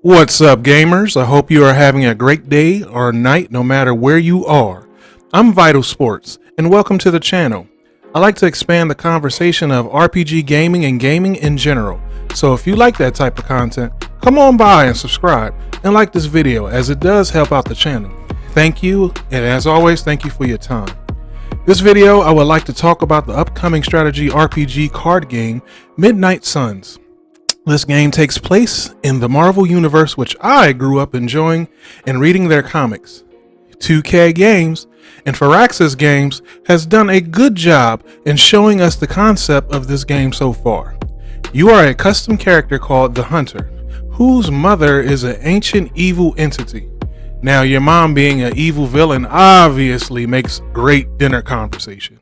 What's up, gamers? I hope you are having a great day or night no matter where you are. I'm Vital Sports, and welcome to the channel. I like to expand the conversation of RPG gaming and gaming in general, so if you like that type of content, come on by and subscribe and like this video as it does help out the channel. Thank you, and as always, thank you for your time. This video, I would like to talk about the upcoming strategy RPG card game, Midnight Suns. This game takes place in the Marvel Universe, which I grew up enjoying and reading their comics. 2K Games and Firaxas Games has done a good job in showing us the concept of this game so far. You are a custom character called the Hunter, whose mother is an ancient evil entity. Now, your mom being an evil villain obviously makes great dinner conversation.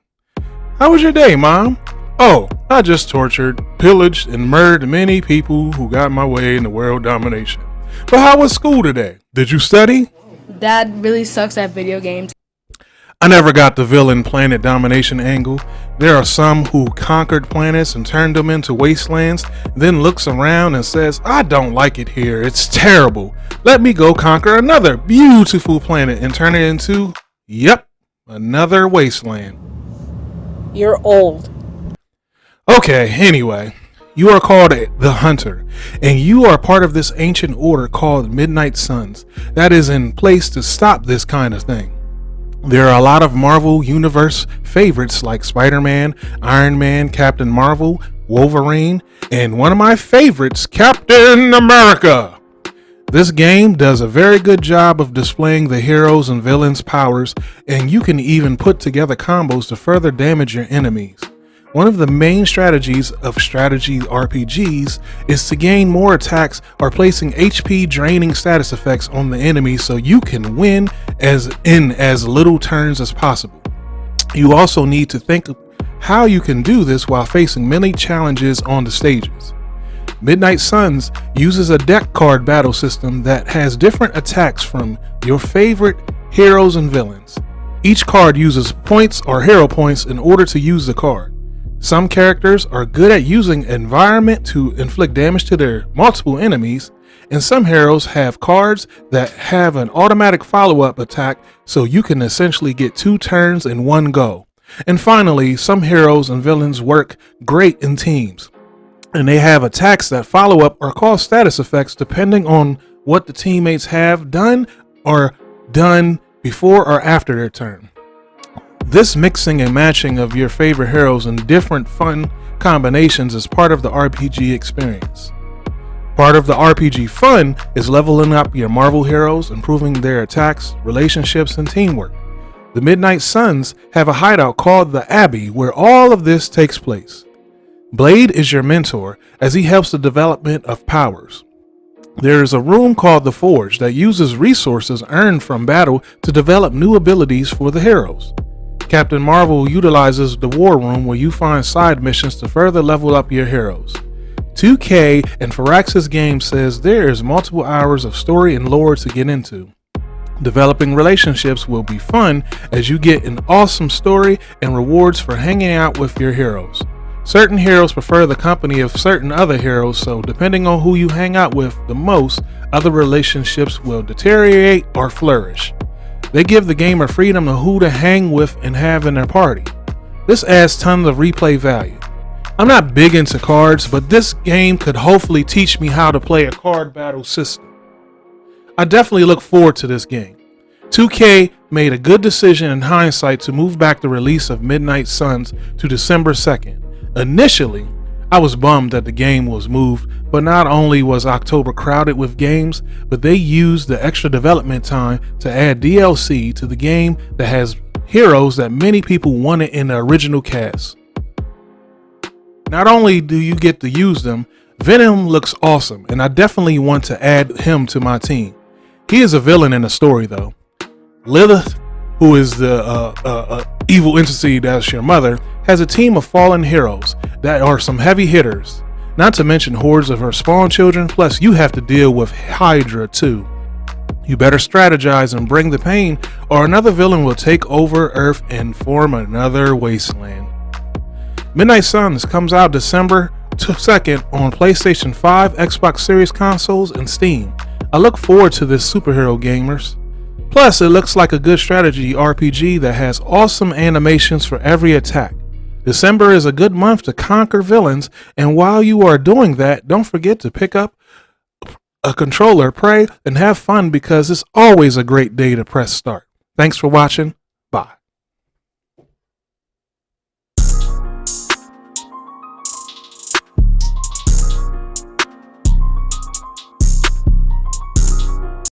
How was your day, Mom? Oh, I just tortured, pillaged, and murdered many people who got my way in the world domination. But how was school today? Did you study? Dad really sucks at video games. I never got the villain planet domination angle. There are some who conquered planets and turned them into wastelands, then looks around and says, I don't like it here, it's terrible. Let me go conquer another beautiful planet and turn it into, yep, another wasteland. You're old. Okay, anyway, you are called the Hunter, and you are part of this ancient order called Midnight Suns that is in place to stop this kind of thing. There are a lot of Marvel Universe favorites like Spider-Man, Iron Man, Captain Marvel, Wolverine, and one of my favorites, Captain America. This game does a very good job of displaying the heroes and villains' powers, and you can even put together combos to further damage your enemies. One of the main strategies of strategy RPGs is to gain more attacks or placing HP draining status effects on the enemy so you can win in as little turns as possible. You also need to think of how you can do this while facing many challenges on the stages. Midnight Suns uses a deck card battle system that has different attacks from your favorite heroes and villains. Each card uses points or hero points in order to use the card. Some characters are good at using environment to inflict damage to their multiple enemies, and some heroes have cards that have an automatic follow-up attack so you can essentially get 2 turns in one go. And finally, some heroes and villains work great in teams, and they have attacks that follow up or cause status effects depending on what the teammates have done or done before or after their turn. This mixing and matching of your favorite heroes in different fun combinations is part of the RPG experience. Part of the RPG fun is leveling up your Marvel heroes, improving their attacks, relationships, and teamwork. The Midnight Suns have a hideout called the Abbey where all of this takes place. Blade is your mentor as he helps the development of powers. There is a room called the Forge that uses resources earned from battle to develop new abilities for the heroes. Captain Marvel utilizes the War Room where you find side missions to further level up your heroes. 2K and Firaxas Games says there is multiple hours of story and lore to get into. Developing relationships will be fun as you get an awesome story and rewards for hanging out with your heroes. Certain heroes prefer the company of certain other heroes, so depending on who you hang out with the most, other relationships will deteriorate or flourish. They give the gamer freedom of who to hang with and have in their party. This adds tons of replay value. I'm not big into cards, but this game could hopefully teach me how to play a card battle system. I definitely look forward to this game. 2K made a good decision in hindsight to move back the release of Midnight Suns to December 2nd. Initially, I was bummed that the game was moved, but not only was October crowded with games, but they used the extra development time to add DLC to the game that has heroes that many people wanted in the original cast. Not only do you get to use them, Venom looks awesome, and I definitely want to add him to my team. He is a villain in the story though. Lilith, who is the evil entity that's your mother, has a team of fallen heroes that are some heavy hitters, not to mention hordes of her spawn children, plus you have to deal with Hydra too. You better strategize and bring the pain, or another villain will take over Earth and form another wasteland. Midnight Suns comes out December 2nd on PlayStation 5, Xbox Series consoles, and Steam. I look forward to this superhero gamers. Plus, it looks like a good strategy RPG that has awesome animations for every attack. December is a good month to conquer villains, and while you are doing that, don't forget to pick up a controller, pray, and have fun because it's always a great day to press start. Thanks for watching. Bye.